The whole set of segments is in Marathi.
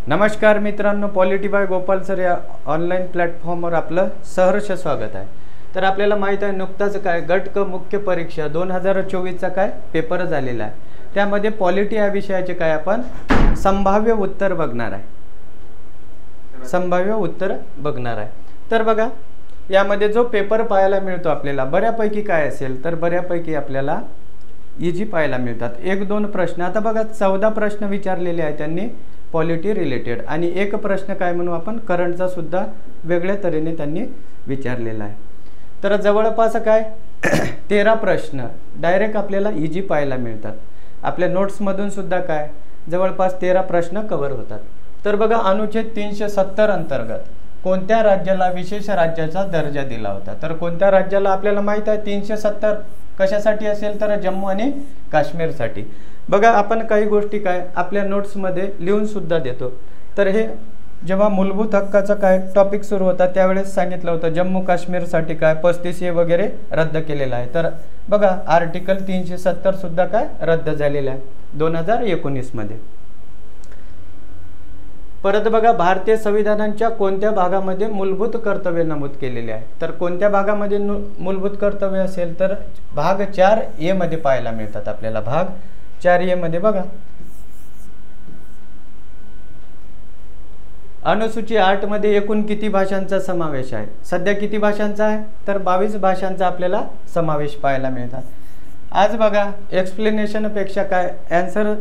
नमस्कार मित्रांनो, पॉलिटी बाय गोपाल सर या ऑनलाईन प्लॅटफॉर्मवर आपलं सहर्ष स्वागत आहे। तर आपल्याला माहित आहे नुकताच काय गट क मुख्य परीक्षा 2024चा काय पेपर झालेला आहे। त्यामध्ये पॉलिटी या विषयाचे काय आपण संभाव्य उत्तर बघणार आहे। तर बघा यामध्ये जो पेपर पाहायला मिळतो आपल्याला बऱ्यापैकी काय असेल तर बऱ्यापैकी आपल्याला इजी पाहायला मिळतात। 1-2 प्रश्न आता बघा 14 प्रश्न विचारलेले आहेत त्यांनी पॉलिटी रिलेटेड आणि एक प्रश्न काय म्हणू आपण करंटचा सुद्धा वेगळ्या तऱ्हेने त्यांनी विचारलेला आहे। तर जवळपास काय 13 प्रश्न डायरेक्ट आपल्याला इजी पाहायला मिळतात। आपल्या नोट्समधून सुद्धा काय जवळपास 13 प्रश्न कव्हर होतात। तर बघा अनुच्छेद 370 अंतर्गत कोणत्या राज्याला विशेष राज्याचा दर्जा दिला होता। तर कोणत्या राज्याला आपल्याला माहित आहे 370 कशासाठी असेल तर जम्मू आणि काश्मीरसाठी। बघा आपण काही गोष्टी काय आपल्या नोट्समध्ये लिहून सुद्धा देतो। तर हे जेव्हा मूलभूत हक्काचा काय टॉपिक सुरू होता त्यावेळेस सांगितलं होतं जम्मू काश्मीरसाठी काय 35A वगैरे रद्द केलेला आहे। तर बघा आर्टिकल 370 सुद्धा काय रद्द झालेला आहे 2019 मध्ये। परत बघा भारतीय संविधानाच्या कोणत्या भागामध्ये मूलभूत कर्तव्य नमूद केलेले आहे। तर कोणत्या भागामध्ये मूलभूत कर्तव्य असेल तर भाग 4A मध्ये पाहायला मिळतात आपल्याला। भाग 4A मध्ये बघा अनुसूची 8 मध्ये एकूण किती भाषांचा समावेश आहे। सध्या किती भाषांचा आहे तर 22 भाषांचा आपल्याला समावेश पाहायला मिळतात। आज बघा एक्सप्लेनेशन पेक्षा काय आन्सर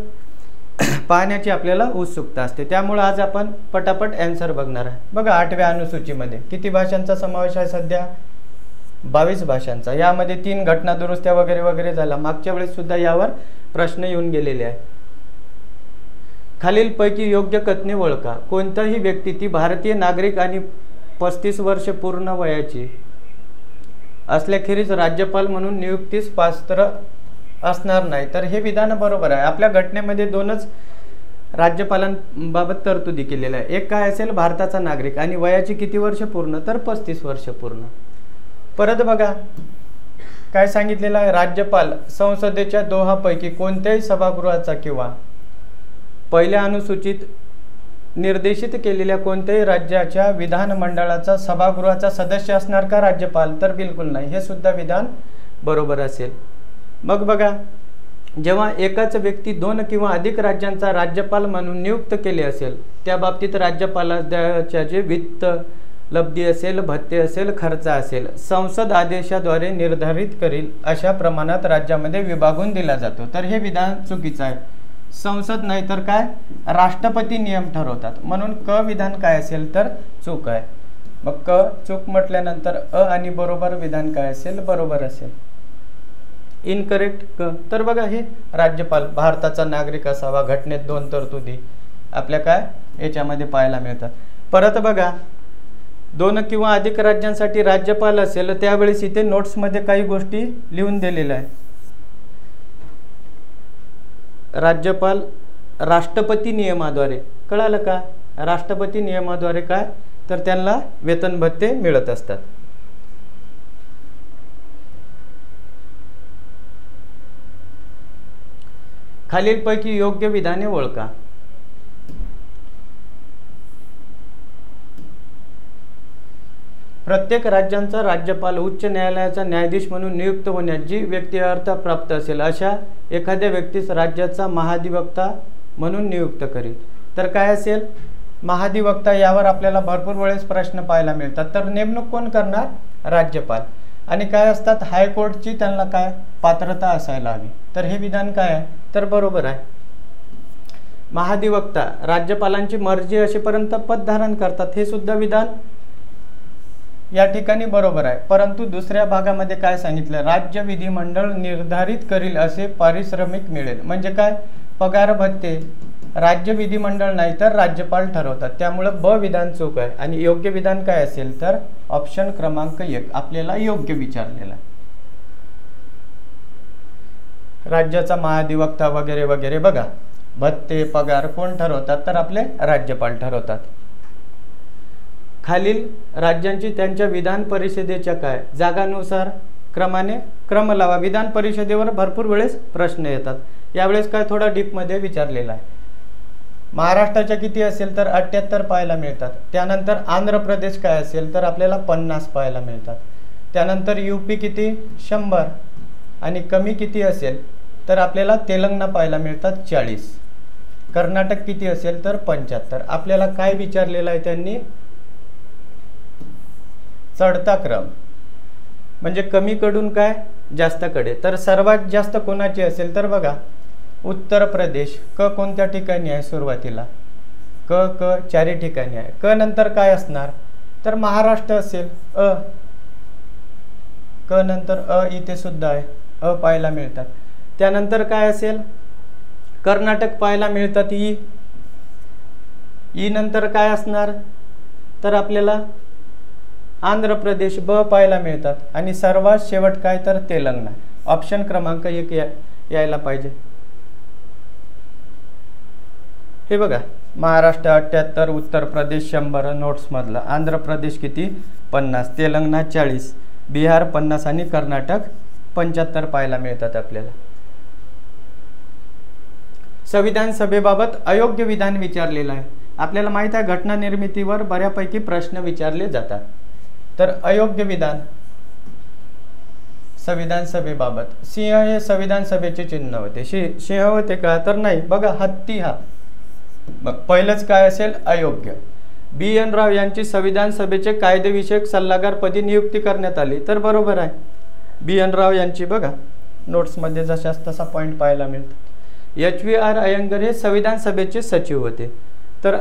पाहण्याची आपल्याला उत्सुकता असते, त्यामुळे आज आपण पटापट आन्सर बघणार आहे। बघा 8व्या अनुसूचीमध्ये किती भाषांचा समावेश आहे सध्या 22 भाषांचा। यामध्ये 3 घटना दुरुस्त्या वगैरे वगैरे झाला। मागच्या वेळेस सुद्धा यावर प्रश्न येऊन गेलेले आहे। खालीलपैकी योग्य कथने ओळखा। कोणताही व्यक्ती ती भारतीय नागरिक आणि 35 वर्ष पूर्ण वयाची असल्याखेरीज राज्यपाल म्हणून नियुक्तीस पात्र असणार नाही। तर हे विधान बरोबर आहे। आपल्या घटनेमध्ये 2च राज्यपालांबाबत तरतुदी केलेल्या आहे। एक काय असेल भारताचा नागरिक आणि वयाची किती वर्ष पूर्ण तर 35 वर्ष पूर्ण। परत बघा काय सांगितलेलं आहे राज्यपाल संसदेच्या दोहापैकी कोणत्याही सभागृहाचा किंवा पहिल्या अनुसूचित निर्देशित केलेल्या कोणत्याही राज्याच्या विधानमंडळाचा सभागृहाचा सदस्य असणार का राज्यपाल तर बिलकुल नाही। हे सुद्धा विधान बरोबर असेल। मग बघा जेव्हा एकाच व्यक्ती 2 किंवा अधिक राज्यांचा राज्यपाल म्हणून नियुक्त केले असेल त्या बाबतीत राज्यपालाच्या जे वित्त लब्धी असेल भत्ते असेल खर्च असेल संसद आदेशाद्वारे निर्धारित करील अशा प्रमाणात राज्यामध्ये विभागून दिला जातो। तर हे विधान चुकीचं आहे। संसद नाही तर काय राष्ट्रपती नियम ठरवतात, म्हणून क विधान काय असेल तर चूक आहे। मग क चूक म्हटल्यानंतर अ आणि बरोबर विधान काय असेल बरोबर असेल। इनकरेक्ट क तर बघा हे राज्यपाल भारताचा नागरिक असावा घटनेत 2 तरतुदी आपल्या काय याच्यामध्ये पाहायला मिळतात। परत बघा 2 किंवा अधिक राज्यांसाठी राज्यपाल असेल त्यावेळेस इथे नोट्समध्ये काही गोष्टी लिहून दिलेल्या आहे। राज्यपाल राष्ट्रपती नियमाद्वारे कळालं का राष्ट्रपती नियमाद्वारे काय तर त्यांना वेतन भत्ते मिळत असतात। खालीलपैकी योग्य विधाने ओळखा। प्रत्येक राज्यांचा राज्यपाल उच्च न्यायालयाचा न्यायाधीश म्हणून नियुक्त होण्यास जी व्यक्ती अर्हता प्राप्त असेल अशा एखाद्या व्यक्तीस राज्याचा महाधिवक्ता म्हणून नियुक्त करील। तर काय असेल महाधिवक्ता यावर आपल्याला भरपूर वेळेस प्रश्न पाहायला मिळतात। तर नेमणूक कोण करणार राज्यपाल आणि काय असतात हायकोर्टची त्यांना काय पात्रता असायला हवी। तर हे विधान काय आहे तर बरोबर आहे। महाधिवक्ता राज्यपालांची मर्जी असेपर्यंत पद धारण करतात हे सुद्धा विधान या ठिकाणी बरोबर आहे। परंतु दुसऱ्या भागामध्ये काय सांगितलं राज्य विधिमंडळ निर्धारित करील असे पारिश्रमिक मिळेल म्हणजे काय पगार भत्ते राज्य विधिमंडळ नाही तर राज्यपाल ठरवतात। त्यामुळे ब विधान चूक आहे आणि योग्य विधान काय असेल तर ऑप्शन क्रमांक 1 आपल्याला योग्य विचारलेला आहे। राज्याचा महाधिवक्ता वगैरे वगैरे बघा भत्ते पगार कोण ठरवतात तर आपले राज्यपाल ठरवतात। खालील राज्यांची त्यांच्या विधान परिषदेच्या काय जागानुसार क्रमाने क्रम लावा। विधान परिषदेवर भरपूर वेळेस प्रश्न येतात, यावेळेस काय थोडा डीप मध्ये विचारलेला आहे। महाराष्ट्राच्या किती असेल तर 78 पाहायला मिळतात. त्यानंतर आंध्र प्रदेश काय असेल तर आपल्याला 50 पाहायला मिळतात. त्यानंतर UP किती 100 आणि कमी किती असेल तर आपल्याला तेलंगणा पाहायला मिळतात 40. कर्नाटक किती असेल तर 75. आपल्याला काय विचारलेलं आहे त्यांनी, चढता क्रम म्हणजे कमीकडून काय जास्तकडे. तर सर्वात जास्त कोणाची असेल तर बघा उत्तर प्रदेश. क कोणत्या ठिकाणी आहे सुरुवातीला, क चारी ठिकाणी आहे. क नंतर काय असणार तर महाराष्ट्र असेल. क नंतर इथे सुद्धा आहे, पाहायला मिळतात. त्यानंतर काय असेल कर्नाटक पाहायला मिळतात. ई नंतर काय असणार तर आपल्याला आंध्र प्रदेश ब पाहायला मिळतात. आणि सर्वात शेवट काय तर तेलंगणा. ऑप्शन क्रमांक 1 यायला पाहिजे. हे बघा महाराष्ट्र 78, उत्तर प्रदेश 100 नोट्समधला, आंध्र प्रदेश किती 50, तेलंगणा 40, बिहार 50 आणि कर्नाटक 75 पाहायला मिळतात आपल्याला. संविधान सभेबाबत अयोग्य विधान विचारलेलं आहे. आपल्याला माहित आहे घटना निर्मितीवर बऱ्यापैकी प्रश्न विचारले जातात. तर अयोग्य विधान संविधान सभेबाबत, सिंह हे संविधान सभेचे चिन्ह होते. सिंह होते का तर नाही. बघा हत्ती हा, मग पहिलंच काय असेल अयोग्य. BN राव यांची संविधान सभेचे कायदेविषयक सल्लागारपदी नियुक्ती करण्यात आली तर बरोबर आहे. BN राव यांची बघा नोट्समध्ये जशास तसा पॉईंट पाहायला मिळतात. HVR अय्यंगार हे संविधान सभेचे सचिव होते. तर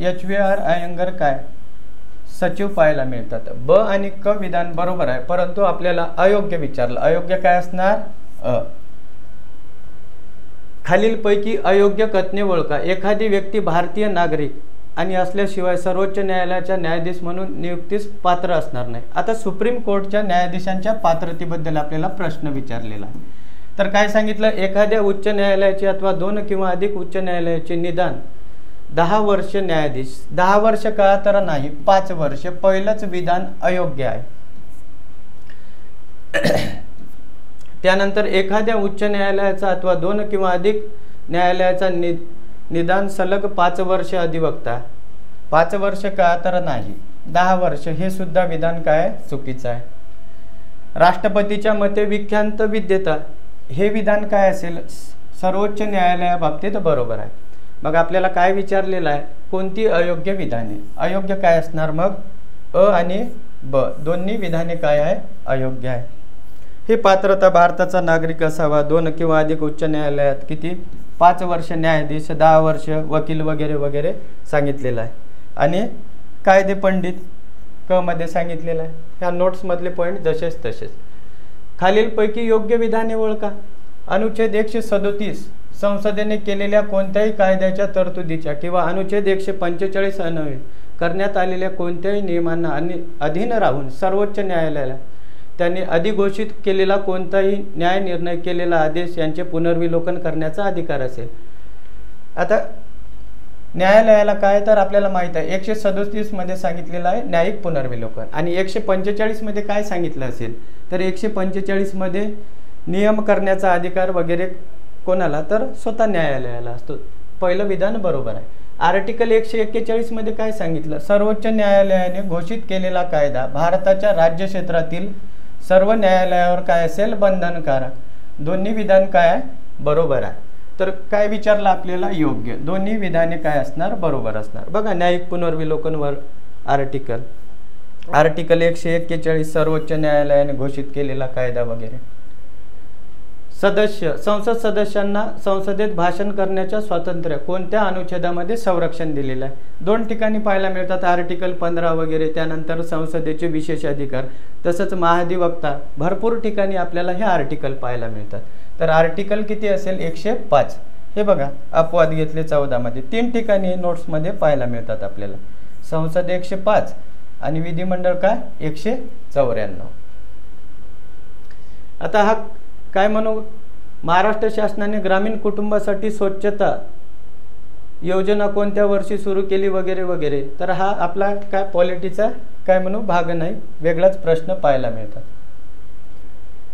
HVR अय्यंगार काय सचिव पाहायला मिळतात. ब आणि क विधान बरोबर आहे, परंतु आपल्याला अयोग्य विचारलं. अयोग्य काय असणार खालीलपैकी अयोग्य कथने ओळखा. एखादी व्यक्ती भारतीय नागरिक आणि असल्याशिवाय सर्वोच्च न्यायालयाच्या न्यायाधीश म्हणून नियुक्तीस पात्र असणार नाही. आता सुप्रीम कोर्टच्या न्यायाधीशांच्या पात्रतेबद्दल आपल्याला प्रश्न विचारलेला आहे. तर काय सांगितलं, एखाद्या उच्च न्यायालयाचे अथवा 2 किंवा अधिक उच्च न्यायालयाचे निदान 10 वर्ष न्यायाधीश. 10 वर्ष का तर नाही 5 वर्ष. पहिलंच विधान अयोग्य आहे. त्यानंतर एखाद्या उच्च न्यायालयाचा अथवा 2 किंवा अधिक न्यायालयाचा निदान सलग 5 वर्ष अधिवक्ता. 5 वर्ष का तर नाही 10 वर्ष. हे सुद्धा विधान काय चुकीचं आहे. राष्ट्रपतीच्या मते विख्यात विद्येता हे विधान काय असेल सर्वोच्च न्यायालयाबाबतीत बरोबर आहे. मग आपल्याला काय विचारलेलं आहे, कोणती अयोग्य विधाने. अयोग्य काय असणार मग आणि ब दोन्ही विधाने काय आहे अयोग्य आहे. हे पात्रता भारताचा नागरिक असावा, 2 किंवा अधिक उच्च न्यायालयात किती 5 वर्ष न्यायाधीश, 10 वर्ष वकील वगैरे वगैरे सांगितलेलं आहे. आणि कायदे पंडित क मध्ये सांगितलेलं आहे. ह्या नोट्समधले पॉईंट जसेच तसेच. खालीलपैकी योग्य विधाने ओळखा. अनुच्छेद 137 संसदेने केलेल्या कोणत्याही कायद्याच्या तरतुदीच्या किंवा अनुच्छेद 145 अन्वये करण्यात आलेल्या कोणत्याही नियमांना अधीन राहून सर्वोच्च न्यायालयाला त्यांनी अधिघोषित केलेला कोणताही न्याय निर्णय केलेला आदेश यांचे पुनर्विलोकन करण्याचा अधिकार असेल. आता न्यायालयाला काय तर आपल्याला माहित आहे 137 मध्ये सांगितलेलं आहे न्यायिक पुनर्विलोकन. आणि 145 मध्ये काय सांगितलं असेल तर 145 मध्ये नियम करण्याचा अधिकार वगैरे कोणाला तर स्वतः न्यायालयाला असतो. पहिलं विधान बरोबर आहे. आर्टिकल 141 मध्ये काय सांगितलं, सर्वोच्च न्यायालयाने घोषित केलेला कायदा भारताच्या राज्य क्षेत्रातील सर्व न्यायालयावर काय असेल बंधनकारक. दोन्ही विधान काय आहे बरोबर आहे. तर काय विचारलं आपल्याला योग्य. दोन्ही विधाने काय असणार बरोबर असणार. बघा न्यायिक पुनर्विलोकनवर आर्टिकल 141 सर्वोच्च न्यायालयाने घोषित केलेला कायदा वगैरे. सदस्य संसद सदस्यांना संसदेत भाषण करण्याच्या स्वातंत्र्य कोणत्या अनुच्छेदामध्ये संरक्षण दिलेलं आहे. 2 ठिकाणी पाहायला मिळतात आर्टिकल 15 वगैरे. त्यानंतर संसदेचे विशेष अधिकार, तसंच महाधिवक्ता, भरपूर ठिकाणी आपल्याला हे आर्टिकल पाहायला मिळतात. तर आर्टिकल किती असेल 105. हे बघा अपवाद घेतले 14 मध्ये. 3 ठिकाणी नोट्समध्ये पाहायला मिळतात आपल्याला. संसद 105 आणि विधिमंडळ काय 194. आता हा काय म्हणू, महाराष्ट्र शासनाने ग्रामीण कुटुंबासाठी स्वच्छता योजना कोणत्या वर्षी सुरू केली वगैरे वगैरे. तर हा आपला काय पॉलिटीचा काय म्हणू भाग नाही, वेगळाच प्रश्न पाहायला मिळतात.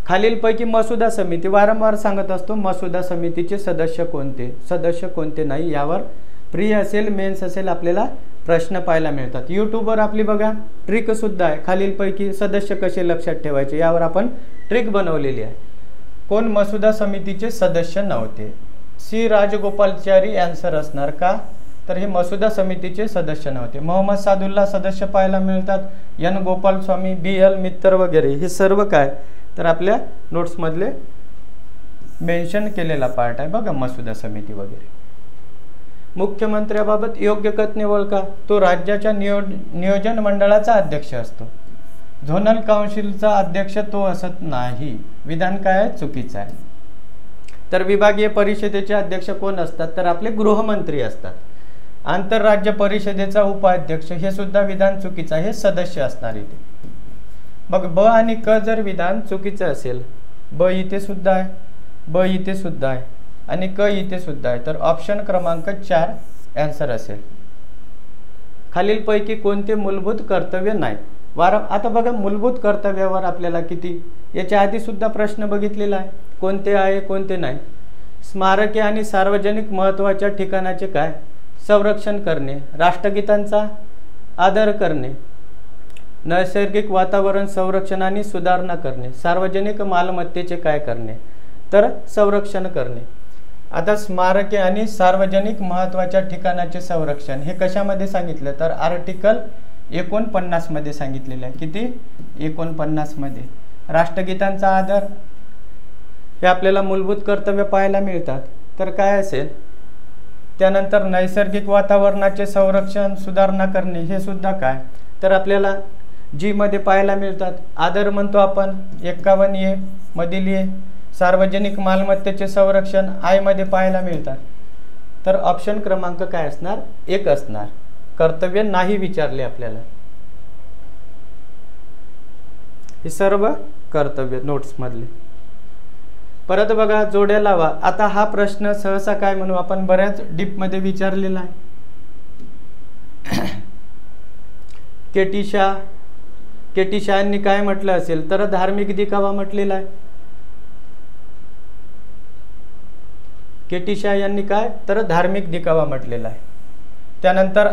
खालीलपैकी मसुदा समिती, वारंवार सांगत असतो मसुदा समितीचे सदस्य कोणते नाही, यावर प्री असेल मेन्स असेल आपल्याला प्रश्न पाहायला मिळतात। यूट्यूबवर आपली बघा ट्रिक सुद्धा आहे, खालीलपैकी सदस्य कसे लक्षात ठेवायचे यावर आपण ट्रिक बनवलेली आहे। कोण मसुदा समितीचे सदस्य नव्हते? सी राजगोपालचारी आन्सर असणार का, तर हे मसुदा समितीचे सदस्य नव्हते। मोहम्मद सादुल्ला सदस्य पाहायला मिळतात, एन गोपाल स्वामी, BL मित्तर वगैरे हे सर्व काय तर आपल्या नोट्समधले मेन्शन केलेला पार्ट आहे बघा, मसुदा समिती वगैरे। मुख्यमंत्र्याबाबत योग्य कथने ओळखा, तो राज्याच्या नियोजन मंडळाचा अध्यक्ष असतो। झोनल काउन्सिलचा अध्यक्ष तो असत नाही, विधान काय आहे, चुकीचं आहे। तर विभागीय परिषदेचे अध्यक्ष कोण असतात, तर आपले गृहमंत्री असतात। आंतरराज्य परिषदेचा उपाध्यक्ष हे सुद्धा विधान चुकीचं आहे, हे सदस्य असणार इथे। मग ब आणि क जर विधान चुकीचं असेल, ब इथे सुद्धा आहे, ब इथे सुद्धा आहे आणि क इथे सुद्धा आहे, तर ऑप्शन क्रमांक 4 आन्सर असेल। खालीलपैकी कोणते मूलभूत कर्तव्य नाही? आता बघा मूलभूत कर्तव्यावर आपल्याला किती याच्या आधी सुद्धा प्रश्न बघितलेला आहे, कोणते आहे कोणते नाही। स्मारके आणि सार्वजनिक महत्त्वाच्या ठिकाणाचे काय संरक्षण करणे, राष्ट्रगीतांचा आदर करणे, नैसर्गिक वातावरण संरक्षण आणि सुधारणा करणे, सार्वजनिक मालमत्तेचे काय करणे तर संरक्षण करणे। आता स्मारके आणि सार्वजनिक महत्त्वाच्या ठिकाणाचे संरक्षण हे कशामध्ये सांगितलं तर आर्टिकल 49 मध्ये सांगितलेलं आहे। किती 49 मध्ये। राष्ट्रगीतांचा आदर हे आपल्याला मूलभूत कर्तव्य पाहायला मिळतात, तर काय असेल त्यानंतर नैसर्गिक वातावरणाचे संरक्षण सुधारणा करणे हे सुद्धा काय तर आपल्याला जी मध्ये पाहायला मिळतात। आदर म्हणतो आपण 51A मधील ए, सार्वजनिक मालमत्तेचे संरक्षण आय मध्ये पाहायला मिळतात, तर ऑप्शन क्रमांक काय असणार 1 असणार। कर्तव्य नाही विचारले आपल्याला, हे सर्व कर्तव्य नोट्स मधले। परत बघा जोड्या लावा। आता हा प्रश्न सहसा काय म्हणू आपण बऱ्याच डीप मध्ये विचारलेला आहे। केटी शाहनी काय म्हटलं असेल तर धार्मिक दिखावा म्हटलेला आहे। केटी शाह यांनी काय तर धार्मिक दिखावा म्हटलेला आहे। त्यानंतर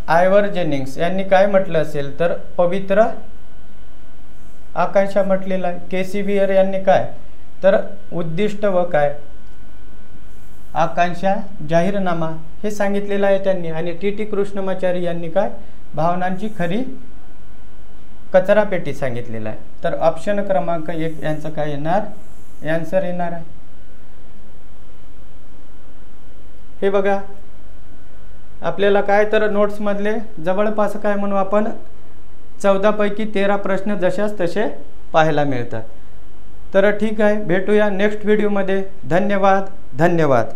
आयवर जेनिंग्स यांनी काय म्हटलं असेल तर पवित्र आकांक्षा म्हटलेला आहे। केसी बियर यांनी काय तर उद्दिष्ट व काय आकांक्षा जाहीरनामा हे सांगितलेलं आहे त्यांनी। आणि TT कृष्णमाचारी यांनी काय भावनांची खरी कचरापेटी सांगितलेला आहे, तर ऑप्शन क्रमांक 1 यांचं काय येणार आन्सर येणार आहे। हे बघा आपल्याला काय तर नोट्स मधले जवळपास काय म्हणू आपण 14 पैकी 13 प्रश्न जशाच तसे पाहायला मिळतात। तर ठीक आहे, भेटूया नेक्स्ट व्हिडिओमध्ये। धन्यवाद।